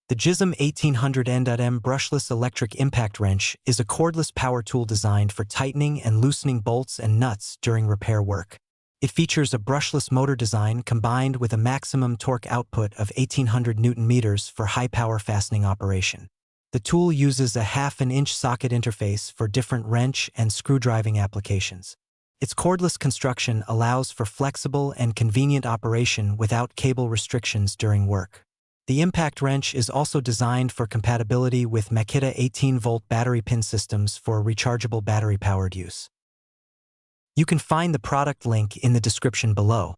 The Gisam 1800Nm Brushless Electric Impact Wrench is a cordless power tool designed for tightening and loosening bolts and nuts during repair work. It features a brushless motor design combined with a maximum torque output of 1800 Nm for high-power fastening operation. The tool uses a 1/2-inch socket interface for different wrench and screw driving applications. Its cordless construction allows for flexible and convenient operation without cable restrictions during work. The impact wrench is also designed for compatibility with Makita 18-volt battery pin systems for rechargeable battery-powered use. You can find the product link in the description below.